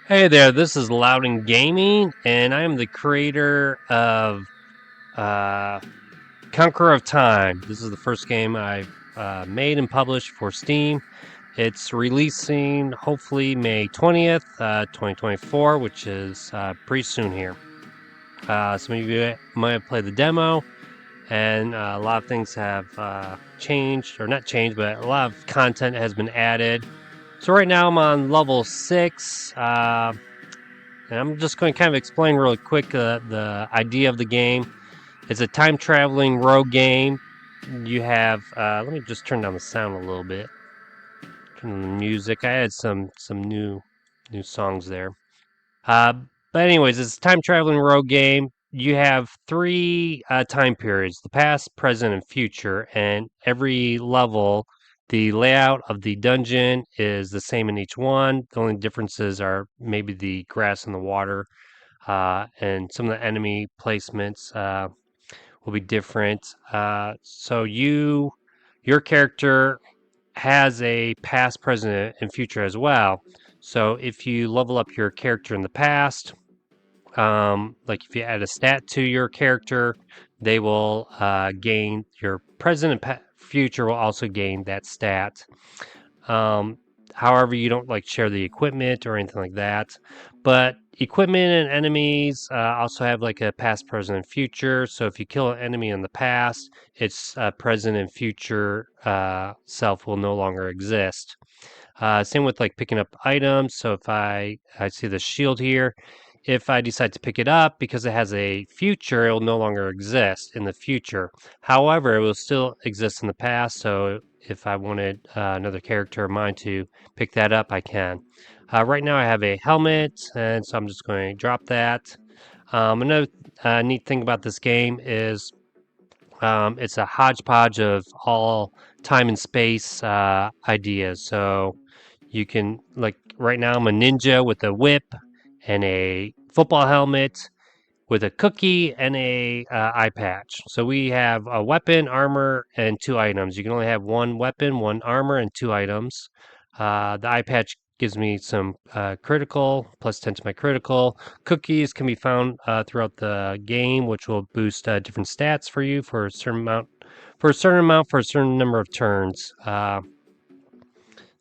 Hey there, this is Loudon Gaming, and I am the creator of uh, Conqueror of Time. This is the first game I've made and published for Steam. It's releasing hopefully May 20th, 2024, which is pretty soon here. Some of you might have played the demo, and a lot of things have changed, or not changed, but a lot of content has been added. So right now I'm on level 6. And I'm just going to kind of explain really quick the idea of the game. It's a time traveling rogue game. You have let me just turn down the sound a little bit. Turn on the music. I had some new songs there. Uh, but anyways, it's a time traveling rogue game. You have three time periods: the past, present, and future. And every level, the layout of the dungeon is the same in each one. The only differences are maybe the grass and the water, and some of the enemy placements will be different. Your character has a past, present, and future as well. So if you level up your character in the past, like if you add a stat to your character, they will gain your present and future will also gain that stat. Um, However, you don't like share the equipment or anything like that. But equipment and enemies also have like a past, present, and future. So if you kill an enemy in the past, its present and future self will no longer exist. Same with like picking up items. So if I see the shield here, if I decide to pick it up because it has a future, it will no longer exist in the future. However, it will still exist in the past. So if I wanted another character of mine to pick that up, I can. Right now, I have a helmet, and so I'm just going to drop that. Another neat thing about this game is it's a hodgepodge of all time and space ideas. So you can, like, right now, I'm a ninja with a whip and a football helmet with a cookie and a eye patch. So we have a weapon, armor, and two items. You can only have one weapon, one armor, and two items. The eye patch gives me some critical, plus 10 to my critical. Cookies can be found throughout the game, which will boost different stats for you for a certain amount, for a certain number of turns.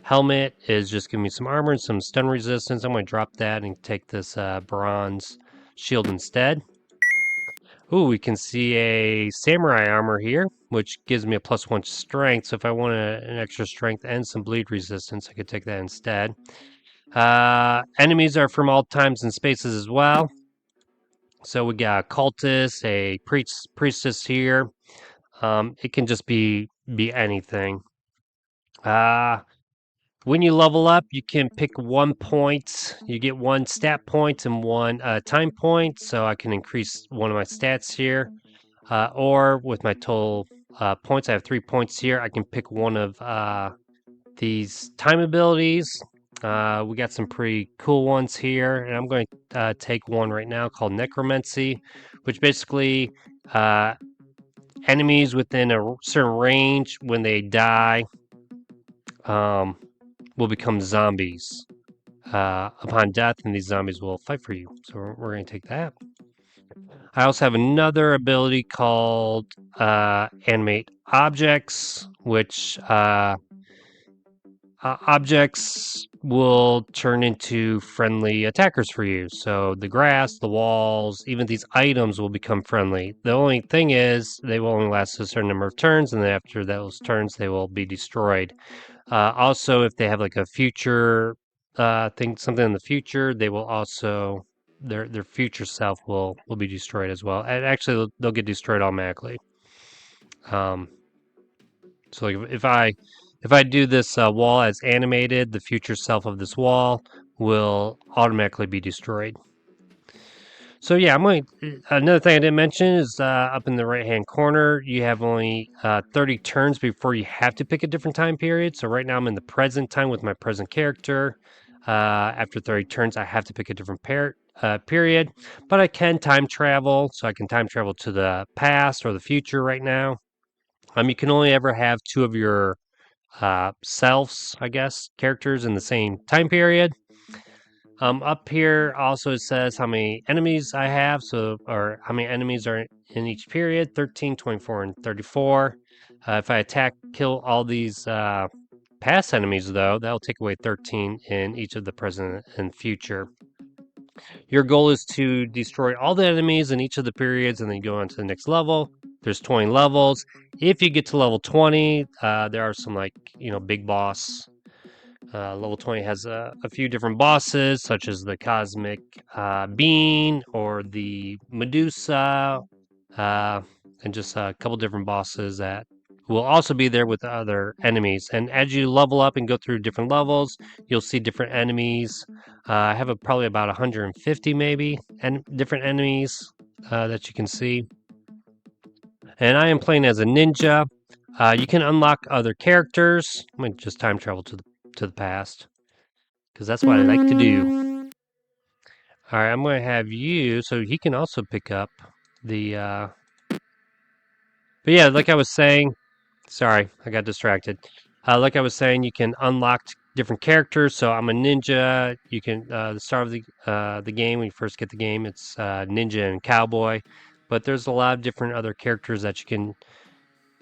Helmet is just giving me some armor and some stun resistance. I'm going to drop that and take this bronze shield instead. Ooh, we can see a samurai armor here, which gives me a +1 strength. So if I want an extra strength and some bleed resistance, I could take that instead. Enemies are from all times and spaces as well. So we got a cultist, a priestess here. It can just be anything. Uh, when you level up, you can pick 1 point. You get 1 stat point and 1 time point. So I can increase one of my stats here. Or with my total points, I have 3 points here. I can pick one of these time abilities. We got some pretty cool ones here, and I'm going to take one right now called Necromancy, which basically enemies within a certain range, when they die, um, will become zombies upon death, and these zombies will fight for you. So we're going to take that. I also have another ability called Animate Objects, which objects will turn into friendly attackers for you. So the grass, the walls, even these items will become friendly. The only thing is, they will only last a certain number of turns, and then after those turns, they will be destroyed. Also, if they have like a future thing, something in the future, they will also their future self will be destroyed as well. And actually, they'll get destroyed automatically. Um, so like if I do this wall as animated, the future self of this wall will automatically be destroyed. So yeah, I'm going. Another thing I didn't mention is up in the right hand corner, you have only 30 turns before you have to pick a different time period. So right now I'm in the present time with my present character. After 30 turns, I have to pick a different period, but I can time travel, so I can time travel to the past or the future right now. You can only ever have two of your selves, I guess, characters in the same time period. Up here also it says how many enemies I have, so or how many enemies are in each period: 13, 24, and 34. If I kill all these past enemies, though, that'll take away 13 in each of the present and future. Your goal is to destroy all the enemies in each of the periods, and then go on to the next level. There's 20 levels. If you get to level 20, there are some big boss. Level 20 has a few different bosses, such as the Cosmic Bean or the Medusa, and just a couple different bosses that will also be there with the other enemies. And as you level up and go through different levels, you'll see different enemies. I have probably about 150 maybe and different enemies that you can see. And I am playing as a ninja. You can unlock other characters. I'm gonna just time travel to the past because that's what I like to do. All right, I'm going to have you, so he can also pick up the. But yeah, like I was saying, sorry, I got distracted. Like I was saying, you can unlock different characters. So I'm a ninja. You can the start of the game when you first get the game, it's ninja and cowboy. But there's a lot of different other characters that you can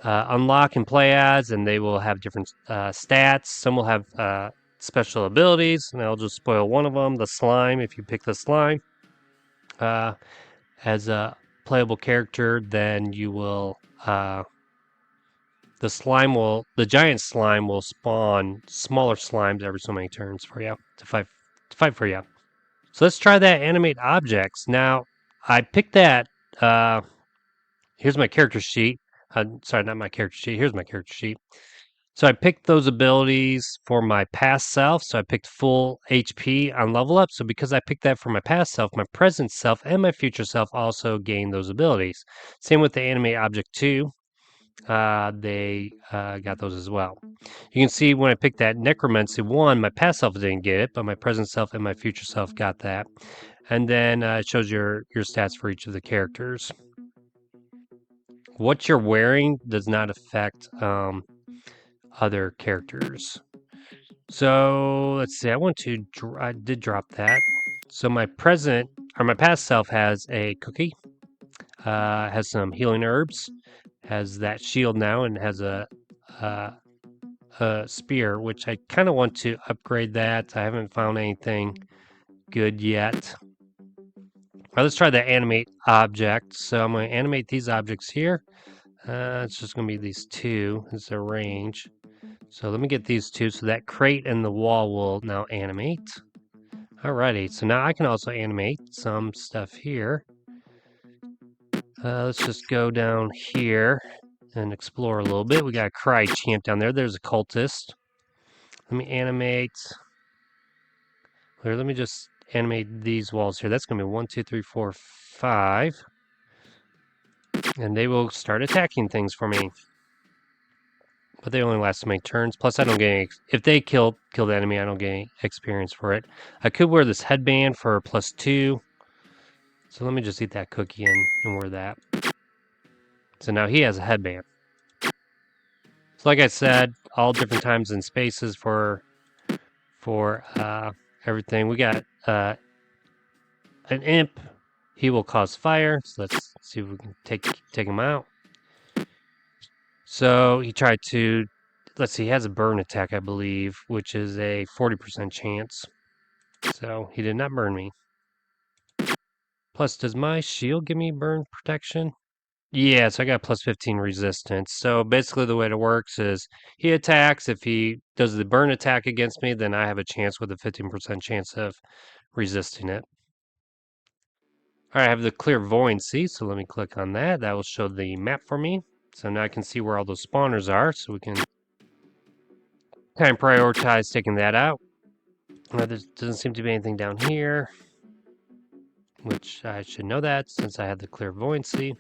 unlock and play as, and they will have different stats. Some will have special abilities, and I'll just spoil one of them: the slime. If you pick the slime as a playable character, then you will the giant slime will spawn smaller slimes every so many turns for you to fight for you. So let's try that animate objects. Now I picked that. Here's my character sheet. Sorry, not my character sheet. Here's my character sheet. So I picked those abilities for my past self. So I picked full HP on level up. So because I picked that for my past self, my present self and my future self also gain those abilities. Same with the animate object 2. They got those as well. You can see when I picked that necromancy 1, my past self didn't get it, but my present self and my future self got that. And then it shows your stats for each of the characters. What you're wearing does not affect other characters. So let's see. I did drop that. So my past self has a cookie, has some healing herbs, has that shield now, and has a spear, which I kind of want to upgrade that. I haven't found anything good yet. All right, let's try the animate object. So I'm going to animate these objects here. It's just going to be these two. It's a range. So let me get these two. So that crate and the wall will now animate. Alrighty, so now I can also animate some stuff here. Let's just go down here and explore a little bit. We got a cry champ down there. There's a cultist. Let me animate. Here, let me just animate these walls here. That's going to be 1, 2, 3, 4, 5. And they will start attacking things for me. But they only last so many turns. Plus, I don't get any. If they kill the enemy, I don't get any experience for it. I could wear this headband for +2. So let me just eat that cookie and wear that. So now he has a headband. So like I said, all different times and spaces for everything. We got an imp. He will cause fire. So let's see if we can take him out. So he tried to, let's see, he has a burn attack, I believe, which is a 40% chance. So he did not burn me. Plus, does my shield give me burn protection? Yeah, so I got +15 resistance. So basically the way it works is he attacks. If he does the burn attack against me, then I have a chance with a 15% chance of resisting it. All right, I have the clairvoyancy, so let me click on that. That will show the map for me. So now I can see where all those spawners are, so we can kind of prioritize taking that out. There doesn't seem to be anything down here, which I should know that since I had the clairvoyancy.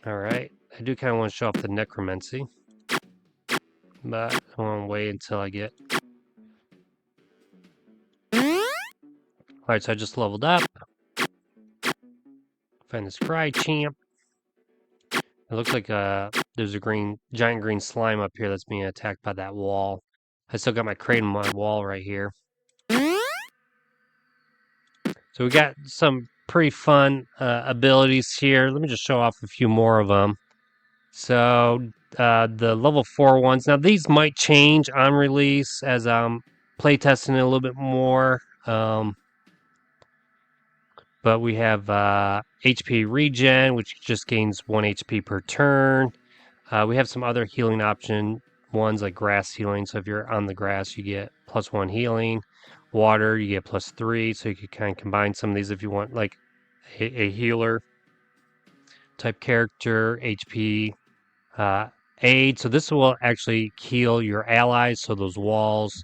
All right, I do kind of want to show off the necromancy, but I want to wait until I get... Alright, so I just leveled up. Find this cry champ. It looks like there's a giant green slime up here that's being attacked by that wall. I still got my crate on my wall right here. So we got some pretty fun abilities here. Let me just show off a few more of them. So the level 4 ones. Now these might change on release as I'm playtesting it a little bit more. But we have HP regen, which just gains 1 HP per turn. We have some other healing option ones like grass healing. So if you're on the grass, you get +1 healing. Water, you get +3. So you could kind of combine some of these if you want like a healer type character. HP aid. So this will actually heal your allies. So those walls,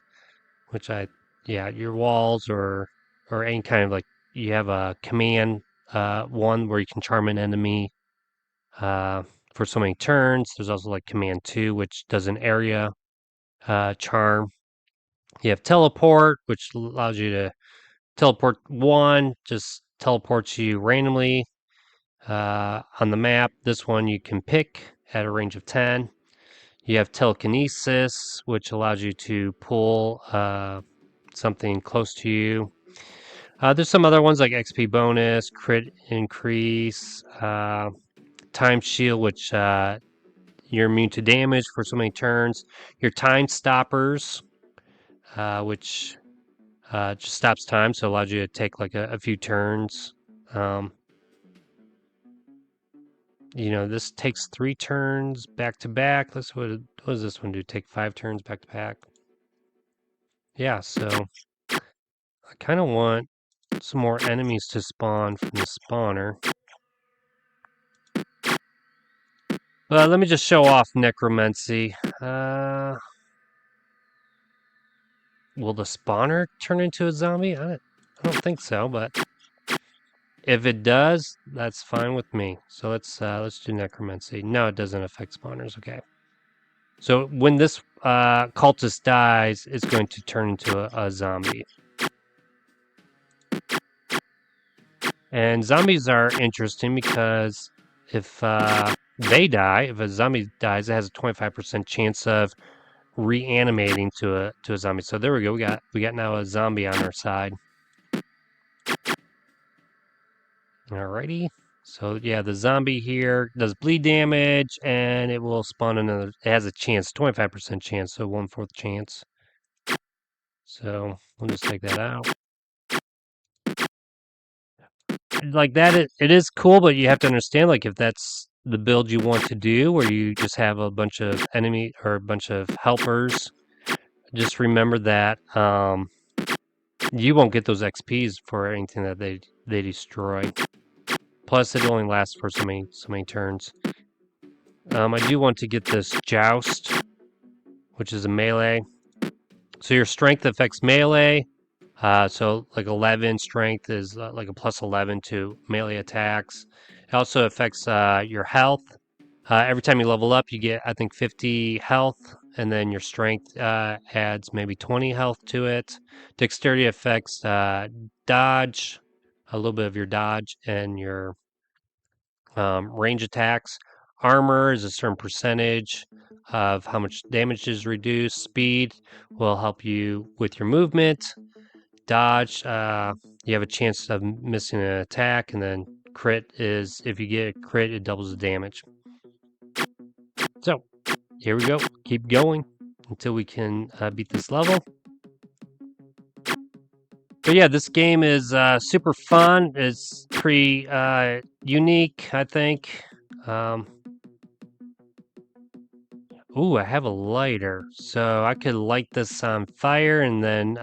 your walls or any kind of like you have a command one where you can charm an enemy uh, for so many turns. There's also like command 2, which does an area charm. You have teleport, which allows you to teleport 1, just teleports you randomly on the map. This one you can pick at a range of 10. You have telekinesis, which allows you to pull something close to you. There's some other ones like XP bonus, crit increase, time shield, which you're immune to damage for so many turns. Your time stoppers, which just stops time, so allows you to take like a few turns. Um, this takes 3 turns back to back. What does this one do? Take 5 turns back to back. Yeah, so I kind of want some more enemies to spawn from the spawner. Let me just show off necromancy. Will the spawner turn into a zombie? I don't think so, but if it does, that's fine with me. So let's do necromancy. No, it doesn't affect spawners. Okay. So when this cultist dies, it's going to turn into a zombie. And zombies are interesting because if they die, if a zombie dies, it has a 25% chance of reanimating to a zombie. So there we go. We got now a zombie on our side. Alrighty. So yeah, the zombie here does bleed damage, and it will spawn another. It has a chance, 25% chance, so 1/4 chance. So we'll just take that out. Like that, it is cool, but you have to understand, like if that's the build you want to do, where you just have a bunch of enemy or a bunch of helpers, just remember that you won't get those XPs for anything that they destroy. Plus, it only lasts for so many turns. I do want to get this joust, which is a melee. So your strength affects melee. So like 11 strength is like a +11 to melee attacks. It also affects your health. Every time you level up, you get I think 50 health, and then your strength adds maybe 20 health to it. Dexterity affects dodge, a little bit of your dodge and your range attacks. Armor is a certain percentage of how much damage is reduced. Speed will help you with your movement. Dodge, you have a chance of missing an attack, and then crit is if you get a crit, it doubles the damage. So here we go. Keep going until we can beat this level. But yeah, this game is super fun. It's pretty unique, I think. Ooh, I have a lighter, so I could light this on fire, and then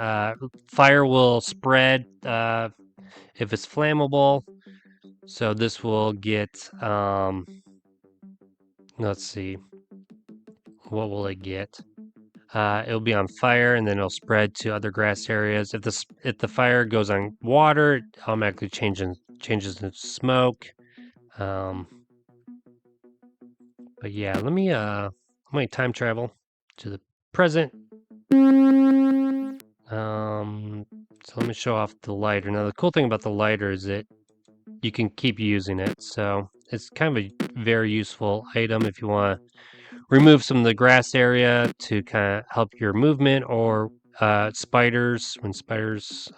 fire will spread if it's flammable. So this will get, let's see, what will it get? It'll be on fire, and then it'll spread to other grass areas. If the fire goes on water, it automatically changes into smoke. But yeah, let me time travel to the present. So let me show off the lighter. Now the cool thing about the lighter is that you can keep using it. So it's kind of a very useful item if you want to remove some of the grass area to kind of help your movement, or spiders, when spiders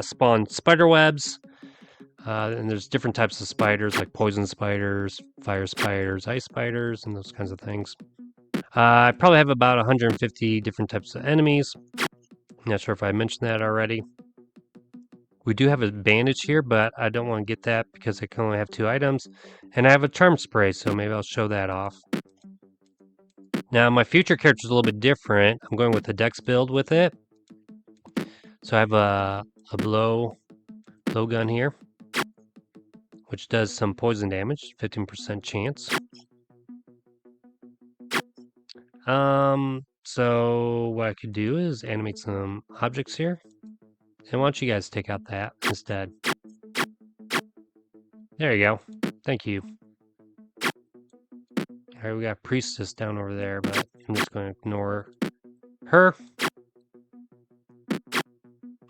spawn spider webs. And there's different types of spiders, like poison spiders, fire spiders, ice spiders, and those kinds of things. I probably have about 150 different types of enemies. Not sure if I mentioned that already. We do have a bandage here, but I don't want to get that because I can only have 2 items. And I have a charm spray, so maybe I'll show that off. Now, my future character is a little bit different. I'm going with the dex build with it. So I have a blow gun here, which does some poison damage, 15% chance. So what I could do is animate some objects here. And why don't you guys take out that instead? There you go. Thank you. Alright, we got Priestess down over there, but I'm just going to ignore her.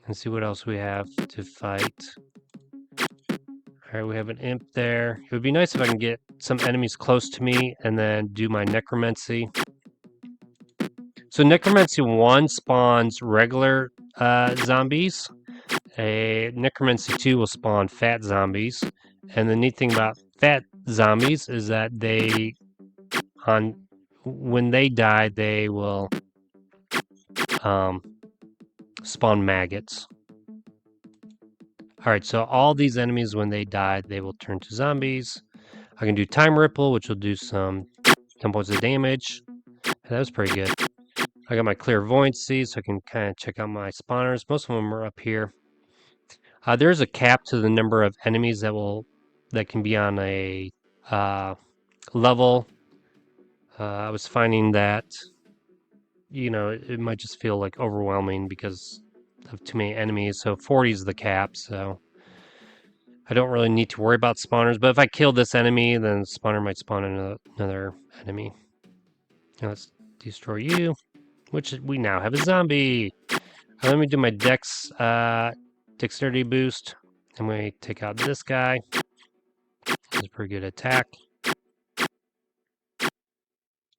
And see what else we have to fight. Alright, we have an imp there. It would be nice if I can get some enemies close to me and then do my necromancy. So necromancy 1 spawns regular zombies. A necromancy 2 will spawn fat zombies. And the neat thing about fat zombies is that when they die, they will spawn maggots. Alright, so all these enemies, when they die, they will turn to zombies. I can do Time Ripple, which will do some 10 points of damage. That was pretty good. I got my Clairvoyancy, so I can kind of check out my spawners. Most of them are up here. There's a cap to the number of enemies that can be on a level. I was finding that, it might just feel like overwhelming because of too many enemies. So 40 is the cap, so I don't really need to worry about spawners. But if I kill this enemy, then the spawner might spawn another enemy. Now let's destroy you, which we now have a zombie. Let me do my dexterity boost. I'm going to take out this guy. It's a pretty good attack.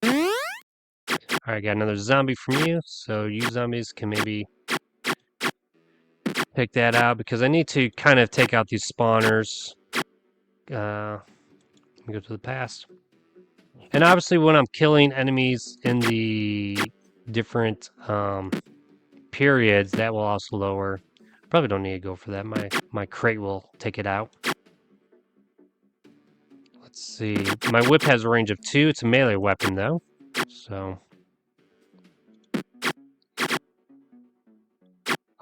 Alright, got another zombie from you. So you zombies can maybe take that out because I need to kind of take out these spawners. Let me go to the past. And obviously when I'm killing enemies in the different periods, that will also lower. Probably don't need to go for that. My crate will take it out. Let's see. My whip has a range of 2. It's a melee weapon though. So.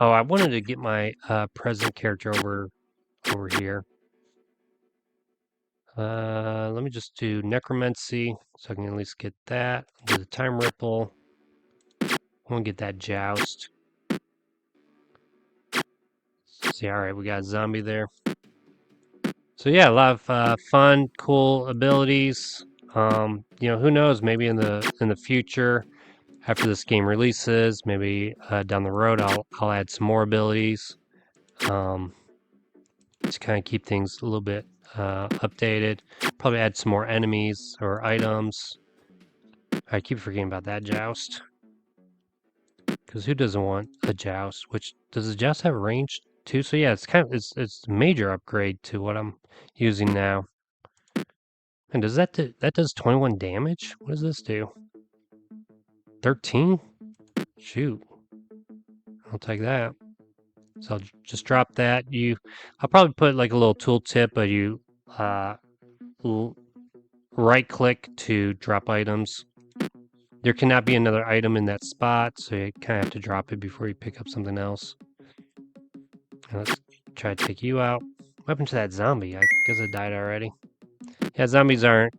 Oh, I wanted to get my present character over here. Let me just do necromancy so I can at least get that. Do the time ripple. I want to get that joust. See, all right, we got a zombie there. So yeah, a lot of fun, cool abilities. Who knows? Maybe in the future, after this game releases, maybe down the road, I'll add some more abilities. To kind of keep things a little bit updated. Probably add some more enemies or items. I keep forgetting about that joust. Because who doesn't want a joust? Which does the joust have range too? So yeah, it's it's a major upgrade to what I'm using now. And does that does 21 damage? What does this do? 13? Shoot. I'll take that. So I'll just drop that. I'll probably put like a little tooltip, but you right click to drop items. There cannot be another item in that spot, so you kind of have to drop it before you pick up something else. Now let's try to take you out. What happened to that zombie? I guess it died already. Yeah, zombies aren't,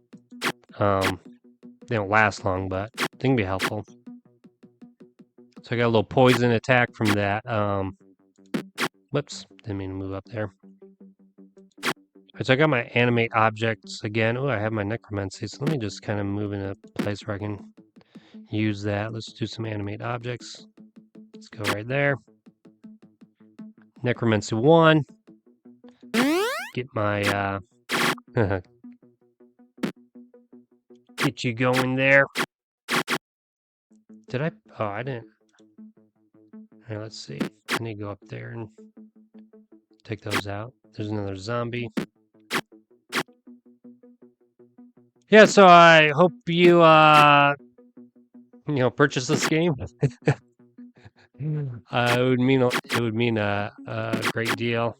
they don't last long, but they can be helpful. So I got a little poison attack from that. Whoops, didn't mean to move up there. Alright, so I got my animate objects again. Oh, I have my necromancy, so let me just kind of move in a place where I can use that. Let's do some animate objects. Let's go right there. Necromancy 1. Get my, get you going there. Did I? Oh, I didn't. Here, let's see. I need to go up there and take those out. There's another zombie. Yeah, so I hope you purchase this game. It would mean a great deal.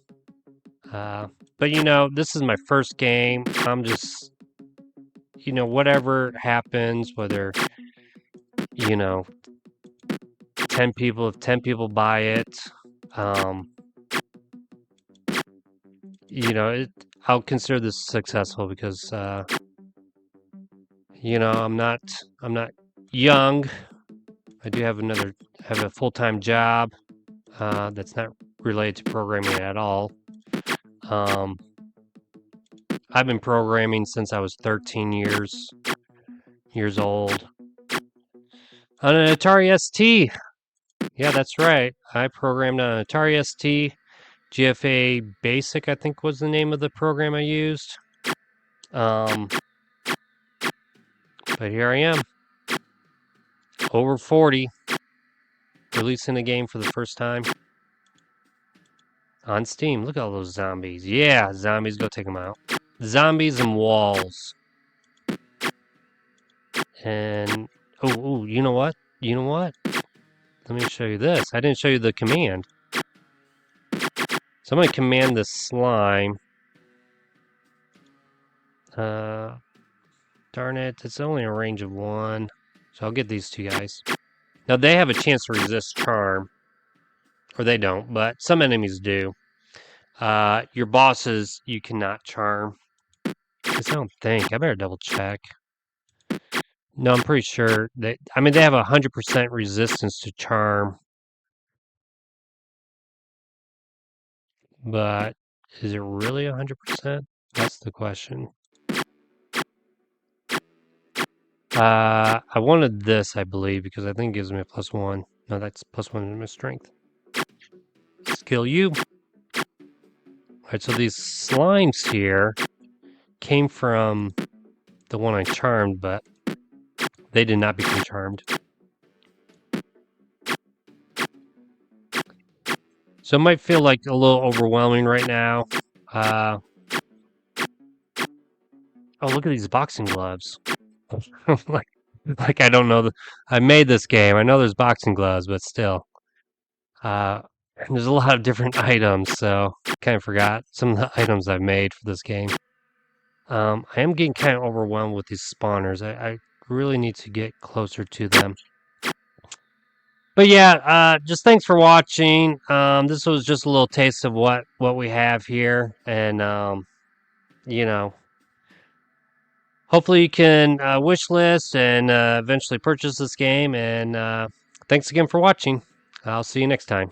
But this is my first game. I'm just whatever happens, whether 10 people, if 10 people buy it, I'll consider this successful because I'm not young. I do have a full-time job that's not related to programming at all. I've been programming since I was 13 years old on an Atari ST. Yeah, that's right. I programmed on an Atari ST. GFA Basic, I think, was the name of the program I used. But here I am, over 40, releasing a game for the first time on Steam. Look at all those zombies. Yeah, zombies, go take them out. Zombies and walls. And, oh, you know what? Let me show you this. I didn't show you the command. So I'm going to command this slime. Darn it, it's only a range of 1. So I'll get these 2 guys. Now they have a chance to resist charm. Or they don't, but some enemies do. Your bosses, you cannot charm. I don't think. I better double check. No, I'm pretty sure. They have 100% resistance to charm. But is it really 100%? That's the question. I wanted this, I believe, because I think it gives me a +1. No, that's +1 in my strength. Skill you. Alright, so these slimes here came from the one I charmed, but they did not become charmed. So it might feel like a little overwhelming right now. Oh, look at these boxing gloves. like I don't know. I made this game. I know there's boxing gloves, but still. There's a lot of different items, so I kind of forgot some of the items I've made for this game. I am getting kind of overwhelmed with these spawners. I really need to get closer to them. But yeah, just thanks for watching. This was just a little taste of what we have here, and hopefully you can wish list and eventually purchase this game. And thanks again for watching. I'll see you next time.